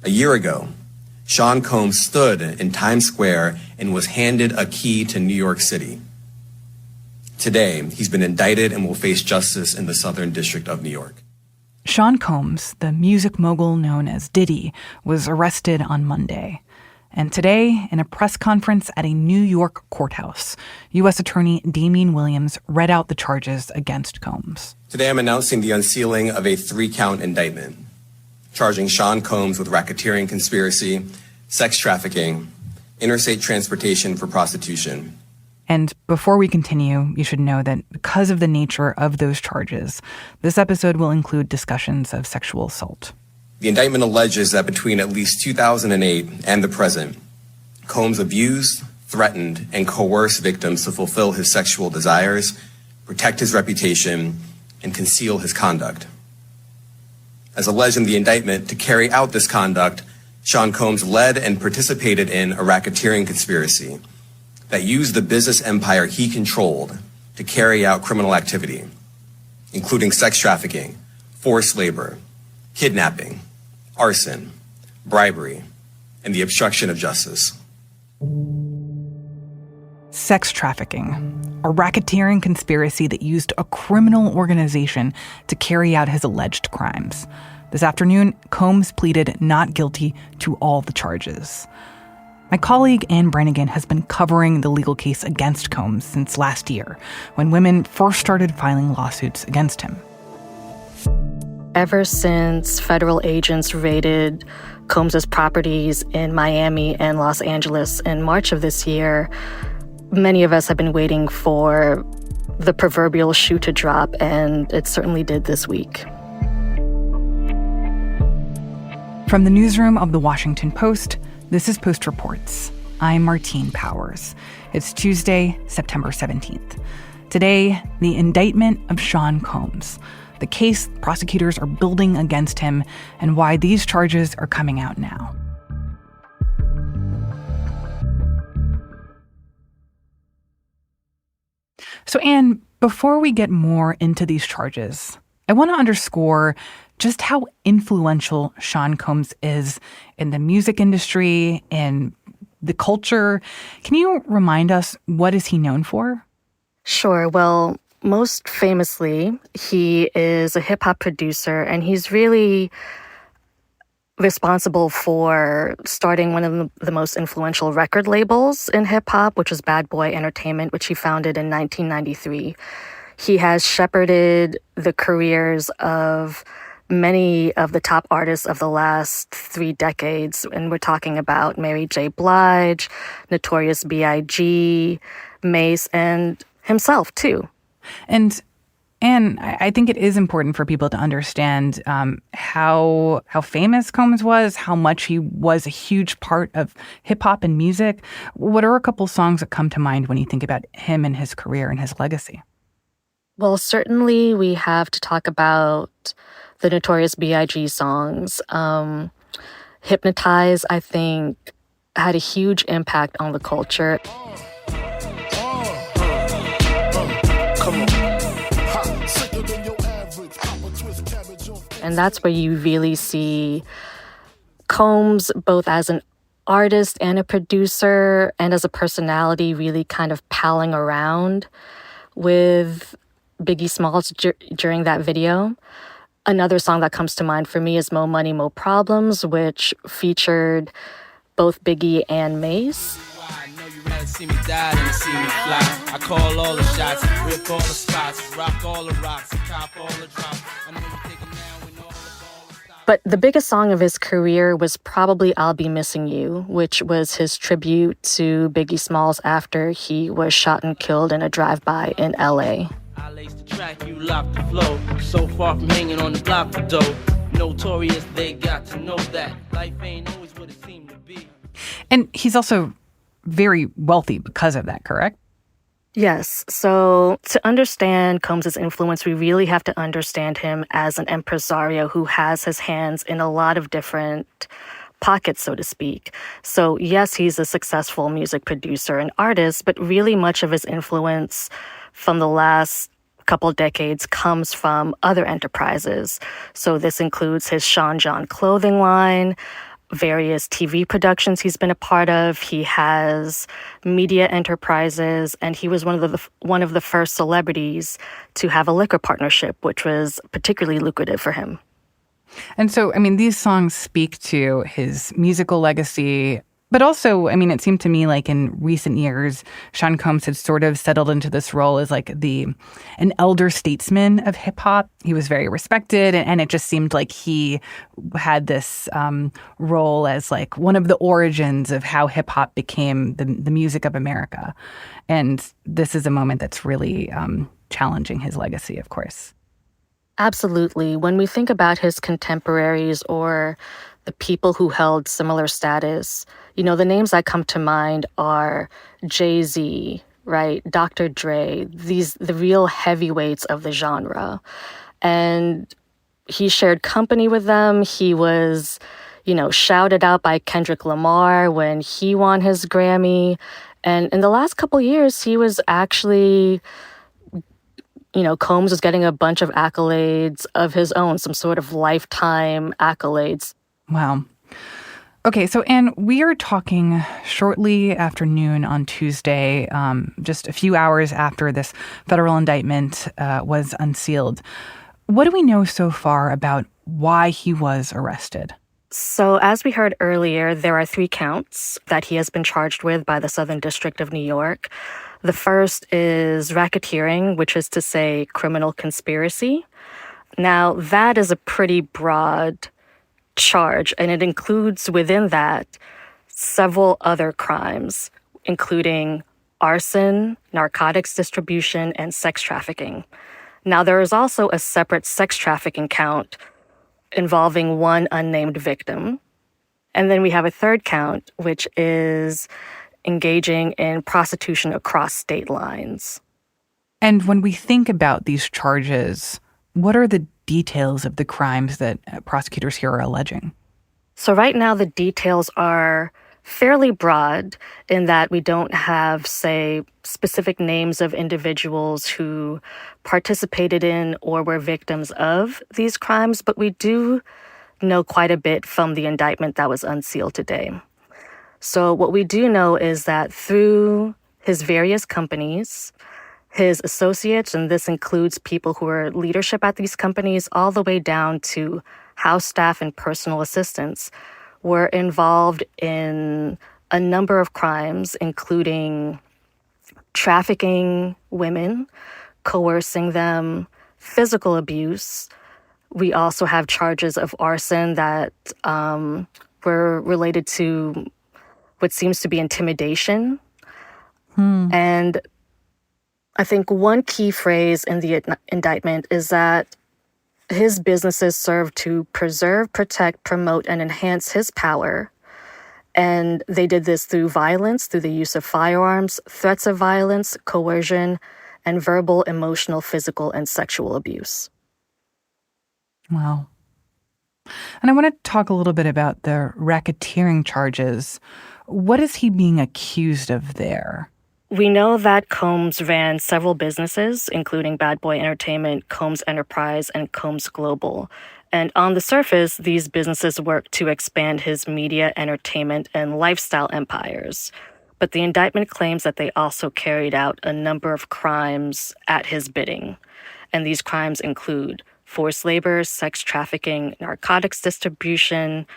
A year ago, Sean Combs stood in Times Square and was handed a key to New York City. Today, he's been indicted and will face justice in the Southern District of New York. Sean Combs, the music mogul known as Diddy, was arrested on Monday. And today, in a press conference at a New York courthouse, U.S. Attorney Damian Williams read out the charges against Combs. Today, I'm announcing the unsealing of a 3-count indictment, charging Sean Combs with racketeering conspiracy, sex trafficking, interstate transportation for prostitution. And before we continue, you should know that because of the nature of those charges, this episode will include discussions of sexual assault. The indictment alleges that between at least 2008 and the present, Combs abused, threatened, and coerced victims to fulfill his sexual desires, protect his reputation, and conceal his conduct. As alleged in the indictment, to carry out this conduct, Sean Combs led and participated in a racketeering conspiracy that used the business empire he controlled to carry out criminal activity, including sex trafficking, forced labor, kidnapping, arson, bribery, and the obstruction of justice. Sex trafficking, a racketeering conspiracy that used a criminal organization to carry out his alleged crimes. This afternoon, Combs pleaded not guilty to all the charges. My colleague Anne Brannigan has been covering the legal case against Combs since last year, when women first started filing lawsuits against him. Ever since federal agents raided Combs' properties in Miami and Los Angeles in March of this year, many of us have been waiting for the proverbial shoe to drop, and it certainly did this week. From the newsroom of The Washington Post, this is Post Reports. I'm Martine Powers. It's Tuesday, September 17th. Today, the indictment of Sean Combs, the case prosecutors are building against him, and why these charges are coming out now. So, Anne, before we get more into these charges, I want to underscore just how influential Sean Combs is in the music industry, in the culture. Can you remind us, what is he known for? Sure. Well, most famously, he is a hip-hop producer, and he's really responsible for starting one of the most influential record labels in hip-hop, which was Bad Boy Entertainment, which he founded in 1993. He has shepherded the careers of many of the top artists of the last 3 decades, and we're talking about Mary J. Blige, Notorious B.I.G., Mace, and himself, too. And I think it is important for people to understand how famous Combs was, how much he was a huge part of hip-hop and music. What are a couple songs that come to mind when you think about him and his career and his legacy? Well, certainly we have to talk about the Notorious B.I.G. songs. Hypnotize, I think, had a huge impact on the culture. And that's where you really see Combs, both as an artist and a producer and as a personality, really kind of palling around with Biggie Smalls during that video. Another song that comes to mind for me is Mo Money, Mo Problems, which featured both Biggie and Mace. See me die and see me fly. I call all the shots, rip all the spots, rock all the rocks, cop all the drops. I know you take it now when all the ball stops. But the biggest song of his career was probably I'll Be Missing You, which was his tribute to Biggie Smalls after he was shot and killed in a drive-by in L.A. I lace the track, you lock the flow. So far from hanging on the block for dough. Notorious, they got to know that life ain't always what it seemed to be. And he's also very wealthy because of that, correct? Yes. So to understand Combs' influence, we really have to understand him as an impresario who has his hands in a lot of different pockets, so to speak. So yes, he's a successful music producer and artist, but really much of his influence from the last couple decades comes from other enterprises. So this includes his Sean John clothing line, various TV productions he's been a part of. He has media enterprises, and he was one of the first celebrities to have a liquor partnership, which was particularly lucrative for him. And so, I mean, these songs speak to his musical legacy, but also, I mean, it seemed to me like in recent years, Sean Combs had sort of settled into this role as like an elder statesman of hip hop. He was very respected, and it just seemed like he had this role as like one of the origins of how hip hop became the music of America. And this is a moment that's really challenging his legacy, of course. Absolutely. When we think about his contemporaries or the people who held similar status, the names that come to mind are Jay-Z, right? Dr. Dre, the real heavyweights of the genre. And he shared company with them. He was, shouted out by Kendrick Lamar when he won his Grammy. And in the last couple years, he was actually, Combs was getting a bunch of accolades of his own, some sort of lifetime accolades. Wow. Okay, so Anne, we are talking shortly after noon on Tuesday, just a few hours after this federal indictment was unsealed. What do we know so far about why he was arrested? So as we heard earlier, there are 3 counts that he has been charged with by the Southern District of New York. The first is racketeering, which is to say criminal conspiracy. Now, that is a pretty broad charge, and it includes within that several other crimes, including arson, narcotics distribution, and sex trafficking. Now, there is also a separate sex trafficking count involving one unnamed victim. And then we have a third count, which is engaging in prostitution across state lines. And when we think about these charges, what are the details of the crimes that prosecutors here are alleging? So right now, the details are fairly broad in that we don't have, say, specific names of individuals who participated in or were victims of these crimes, but we do know quite a bit from the indictment that was unsealed today. So what we do know is that through his various companies, his associates, and this includes people who are leadership at these companies, all the way down to house staff and personal assistants, were involved in a number of crimes, including trafficking women, coercing them, physical abuse. We also have charges of arson that were related to what seems to be intimidation. And I think one key phrase in the indictment is that his businesses serve to preserve, protect, promote, and enhance his power. And they did this through violence, through the use of firearms, threats of violence, coercion, and verbal, emotional, physical, and sexual abuse. Wow. And I want to talk a little bit about the racketeering charges. What is he being accused of there? We know that Combs ran several businesses, including Bad Boy Entertainment, Combs Enterprise, and Combs Global. And on the surface, these businesses worked to expand his media, entertainment, and lifestyle empires. But the indictment claims that they also carried out a number of crimes at his bidding. And these crimes include forced labor, sex trafficking, narcotics distribution,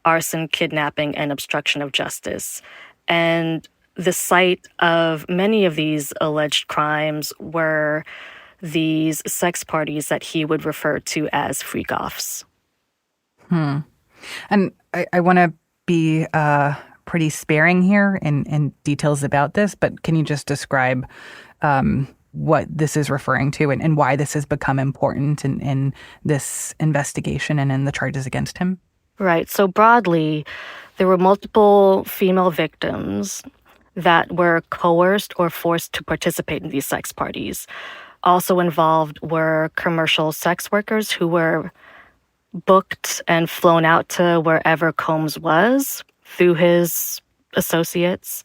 arson, kidnapping, and obstruction of justice. And the site of many of these alleged crimes were these sex parties that he would refer to as freak-offs. And I want to be pretty sparing here in details about this, but can you just describe what this is referring to and why this has become important in this investigation and in the charges against him? Right. So broadly, there were multiple female victims that were coerced or forced to participate in these sex parties. Also involved were commercial sex workers who were booked and flown out to wherever Combs was through his associates.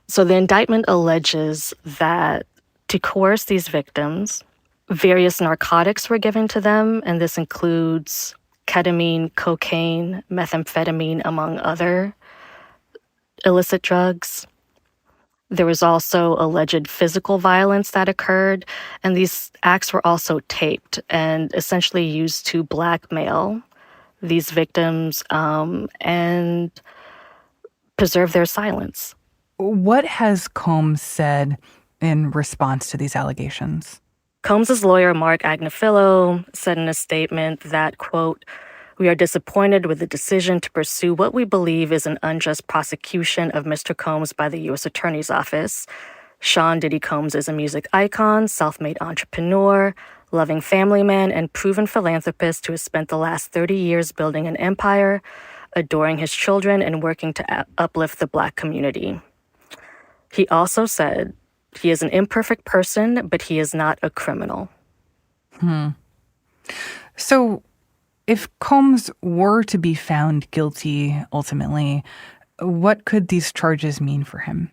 So the indictment alleges that to coerce these victims, various narcotics were given to them, and this includes ketamine, cocaine, methamphetamine, among other illicit drugs. There was also alleged physical violence that occurred, and these acts were also taped and essentially used to blackmail these victims and preserve their silence. What has Combs said in response to these allegations? Combs' lawyer, Mark Agnifilo, said in a statement that, quote, "We are disappointed with the decision to pursue what we believe is an unjust prosecution of Mr. Combs by the U.S. Attorney's Office. Sean Diddy Combs is a music icon, self-made entrepreneur, loving family man, and proven philanthropist who has spent the last 30 years building an empire, adoring his children, and working to uplift the Black community." He also said, "He is an imperfect person, but he is not a criminal." So if Combs were to be found guilty ultimately, what could these charges mean for him?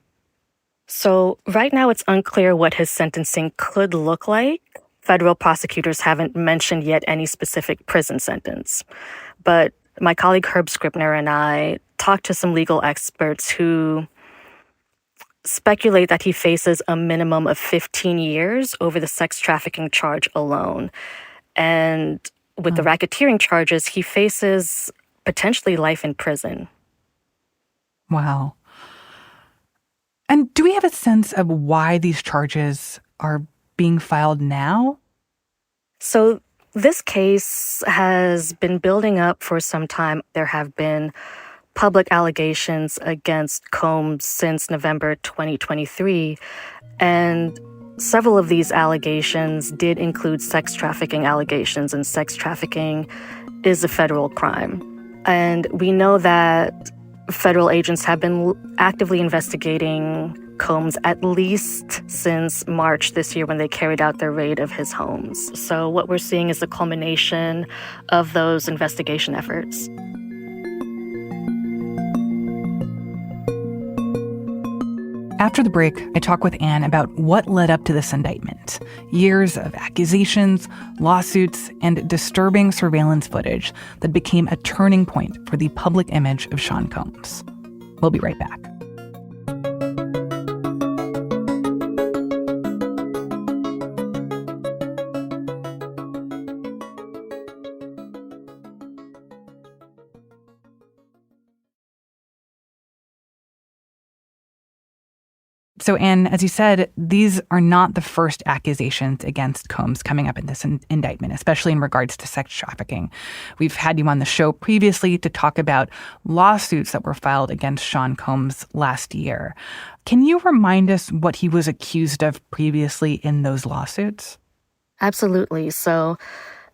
So right now it's unclear what his sentencing could look like. Federal prosecutors haven't mentioned yet any specific prison sentence. But my colleague Herb Scribner and I talked to some legal experts who speculate that he faces a minimum of 15 years over the sex trafficking charge alone. And with the racketeering charges, he faces potentially life in prison. Wow. And do we have a sense of why these charges are being filed now? So this case has been building up for some time. There have been public allegations against Combs since November 2023, and several of these allegations did include sex trafficking allegations, and sex trafficking is a federal crime. And we know that federal agents have been actively investigating Combs at least since March this year when they carried out their raid of his homes. So what we're seeing is the culmination of those investigation efforts. After the break, I talk with Anne about what led up to this indictment. Years of accusations, lawsuits, and disturbing surveillance footage that became a turning point for the public image of Sean Combs. We'll be right back. So, Anne, as you said, these are not the first accusations against Combs coming up in this indictment, especially in regards to sex trafficking. We've had you on the show previously to talk about lawsuits that were filed against Sean Combs last year. Can you remind us what he was accused of previously in those lawsuits? Absolutely. So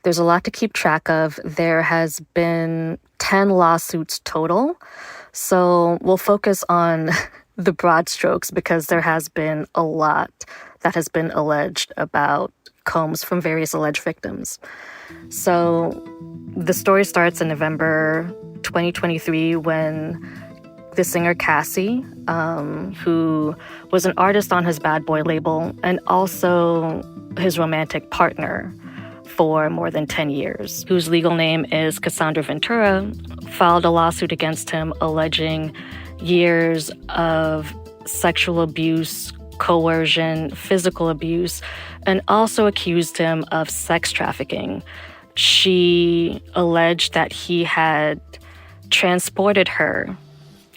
there's a lot to keep track of. There has been 10 lawsuits total. So we'll focus on the broad strokes because there has been a lot that has been alleged about Combs from various alleged victims. So the story starts in November 2023 when the singer Cassie, who was an artist on his Bad Boy label and also his romantic partner for more than 10 years, whose legal name is Cassandra Ventura, filed a lawsuit against him alleging years of sexual abuse, coercion, physical abuse, and also accused him of sex trafficking. She alleged that he had transported her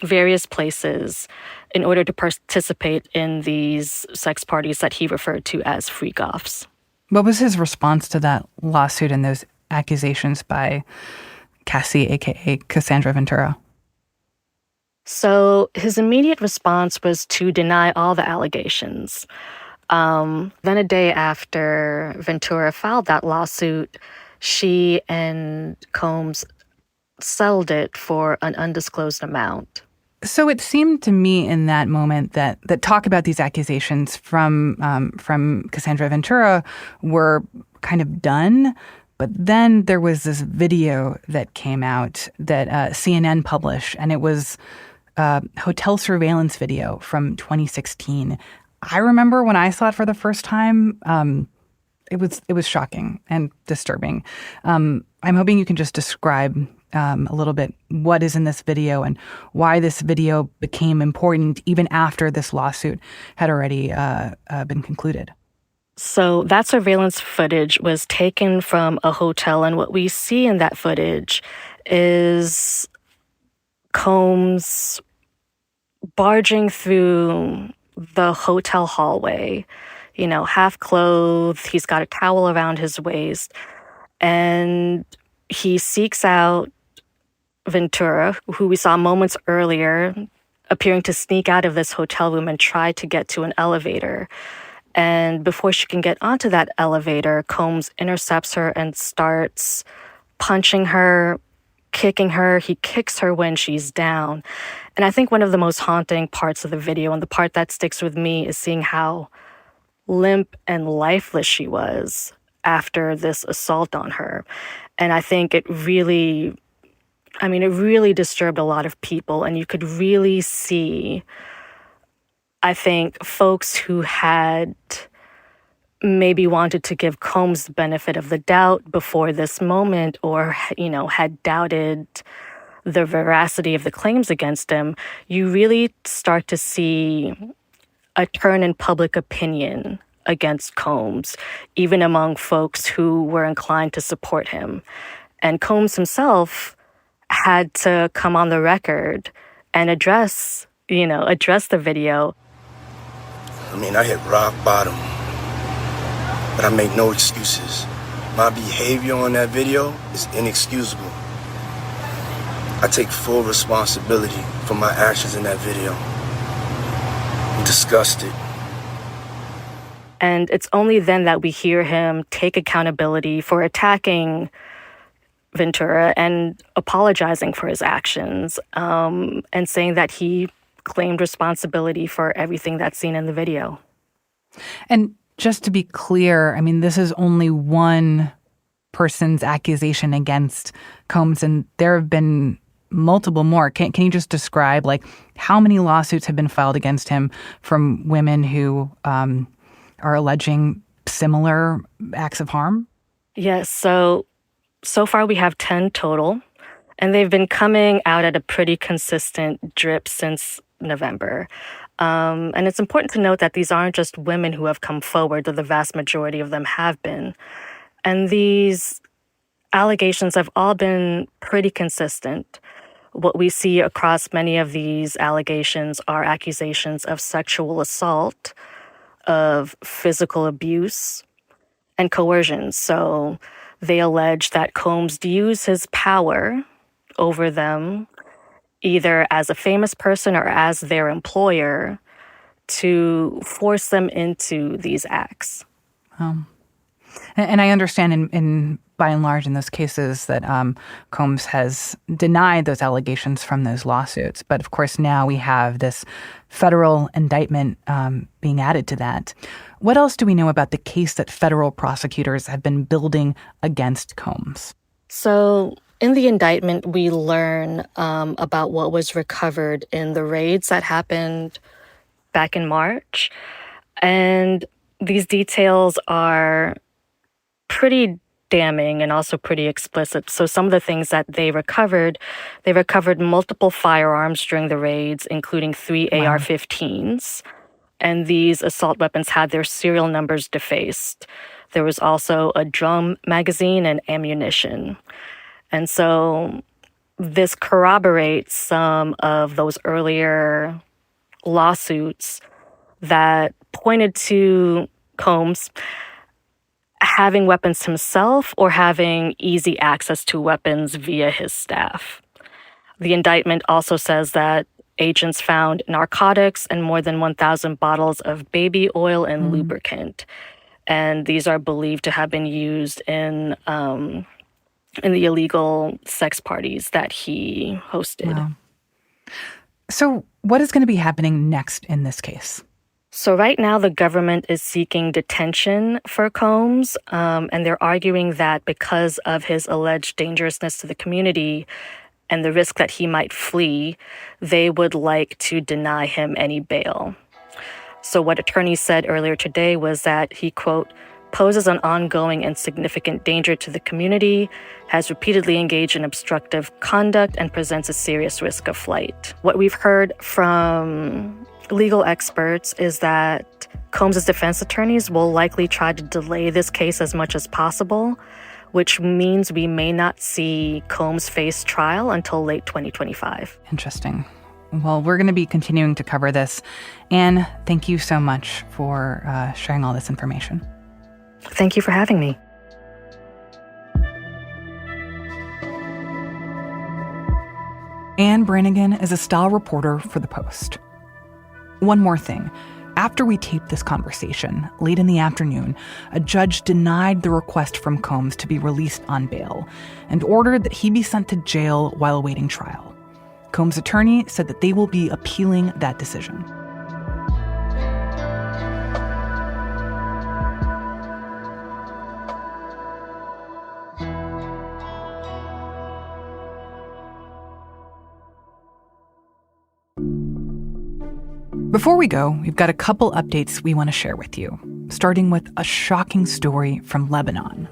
various places in order to participate in these sex parties that he referred to as freak-offs. What was his response to that lawsuit and those accusations by Cassie, a.k.a. Cassandra Ventura? So his immediate response was to deny all the allegations. Then a day after Ventura filed that lawsuit, she and Combs settled it for an undisclosed amount. So it seemed to me in that moment that talk about these accusations from Cassandra Ventura were kind of done. But then there was this video that came out that CNN published, and it was a hotel surveillance video from 2016. I remember when I saw it for the first time, it was shocking and disturbing. I'm hoping you can just describe a little bit what is in this video and why this video became important even after this lawsuit had already been concluded. So that surveillance footage was taken from a hotel, and what we see in that footage is Combs barging through the hotel hallway, half clothed. He's got a towel around his waist, and he seeks out Ventura, who we saw moments earlier appearing to sneak out of this hotel room and try to get to an elevator. And before she can get onto that elevator, Combs intercepts her and starts punching her, kicking her. He kicks her when she's down. And I think one of the most haunting parts of the video, and the part that sticks with me, is seeing how limp and lifeless she was after this assault on her. And I think it really disturbed a lot of people. And you could really see, I think, folks who had maybe wanted to give Combs the benefit of the doubt before this moment, or, had doubted the veracity of the claims against him. You really start to see a turn in public opinion against Combs, even among folks who were inclined to support him. And Combs himself had to come on the record and address the video. I hit rock bottom, but I make no excuses. My behavior on that video is inexcusable. I take full responsibility for my actions in that video. I'm disgusted. And it's only then that we hear him take accountability for attacking Ventura and apologizing for his actions, and saying that he claimed responsibility for everything that's seen in the video. And just to be clear, this is only one person's accusation against Combs, and there have been multiple more. Can you just describe, how many lawsuits have been filed against him from women who are alleging similar acts of harm? Yes, so far we have 10 total, and they've been coming out at a pretty consistent drip since November. And it's important to note that these aren't just women who have come forward, though the vast majority of them have been. And these allegations have all been pretty consistent. What we see across many of these allegations are accusations of sexual assault, of physical abuse, and coercion. So they allege that Combs used his power over them, either as a famous person or as their employer, to force them into these acts. And I understand in by and large in those cases that Combs has denied those allegations from those lawsuits. But of course now we have this federal indictment being added to that. What else do we know about the case that federal prosecutors have been building against Combs? So in the indictment, we learn about what was recovered in the raids that happened back in March. And these details are pretty damning and also pretty explicit. So some of the things that they recovered multiple firearms during the raids, including 3 AR-15s. And these assault weapons had their serial numbers defaced. There was also a drum magazine and ammunition. And so this corroborates some of those earlier lawsuits that pointed to Combs having weapons himself or having easy access to weapons via his staff. The indictment also says that agents found narcotics and more than 1,000 bottles of baby oil and lubricant. And these are believed to have been used in the illegal sex parties that he hosted. Wow. So what is going to be happening next in this case? So right now, the government is seeking detention for Combs, and they're arguing that because of his alleged dangerousness to the community and the risk that he might flee, they would like to deny him any bail. So what attorneys said earlier today was that he, quote, poses an ongoing and significant danger to the community, has repeatedly engaged in obstructive conduct, and presents a serious risk of flight. What we've heard from legal experts is that Combs' defense attorneys will likely try to delay this case as much as possible, which means we may not see Combs face trial until late 2025. Interesting. Well, we're going to be continuing to cover this. Anne, thank you so much for sharing all this information. Thank you for having me. Anne Brannigan is a style reporter for The Post. One more thing. After we taped this conversation, late in the afternoon, a judge denied the request from Combs to be released on bail and ordered that he be sent to jail while awaiting trial. Combs' attorney said that they will be appealing that decision. Before we go, we've got a couple updates we want to share with you, starting with a shocking story from Lebanon.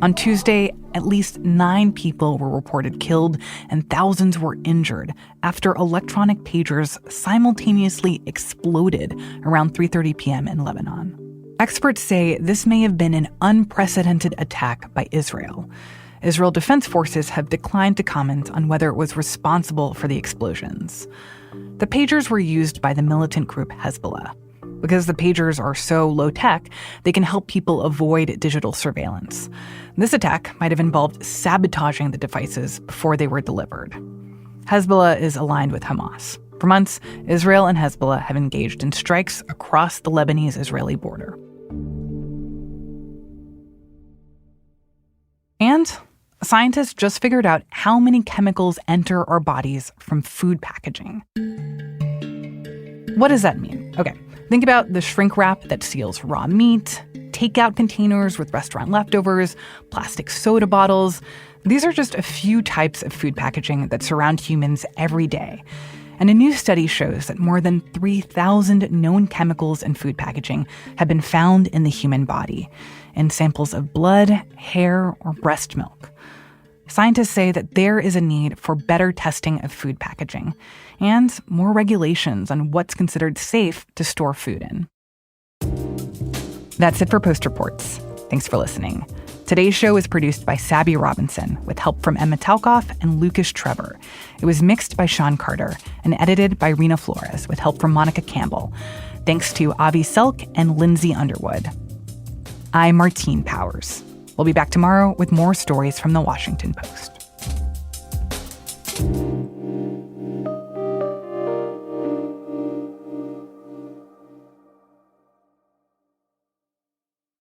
On Tuesday, at least 9 people were reported killed and thousands were injured after electronic pagers simultaneously exploded around 3:30 p.m. in Lebanon. Experts say this may have been an unprecedented attack by Israel. Israel Defense Forces have declined to comment on whether it was responsible for the explosions. The pagers were used by the militant group Hezbollah. Because the pagers are so low-tech, they can help people avoid digital surveillance. This attack might have involved sabotaging the devices before they were delivered. Hezbollah is aligned with Hamas. For months, Israel and Hezbollah have engaged in strikes across the Lebanese-Israeli border. And scientists just figured out how many chemicals enter our bodies from food packaging. What does that mean? Okay, think about the shrink wrap that seals raw meat, takeout containers with restaurant leftovers, plastic soda bottles. These are just a few types of food packaging that surround humans every day. And a new study shows that more than 3,000 known chemicals in food packaging have been found in the human body, in samples of blood, hair, or breast milk. Scientists say that there is a need for better testing of food packaging and more regulations on what's considered safe to store food in. That's it for Post Reports. Thanks for listening. Today's show is produced by Sabby Robinson with help from Emma Talkoff and Lucas Trevor. It was mixed by Sean Carter and edited by Rena Flores with help from Monica Campbell. Thanks to Avi Selk and Lindsay Underwood. I'm Martine Powers. We'll be back tomorrow with more stories from the Washington Post.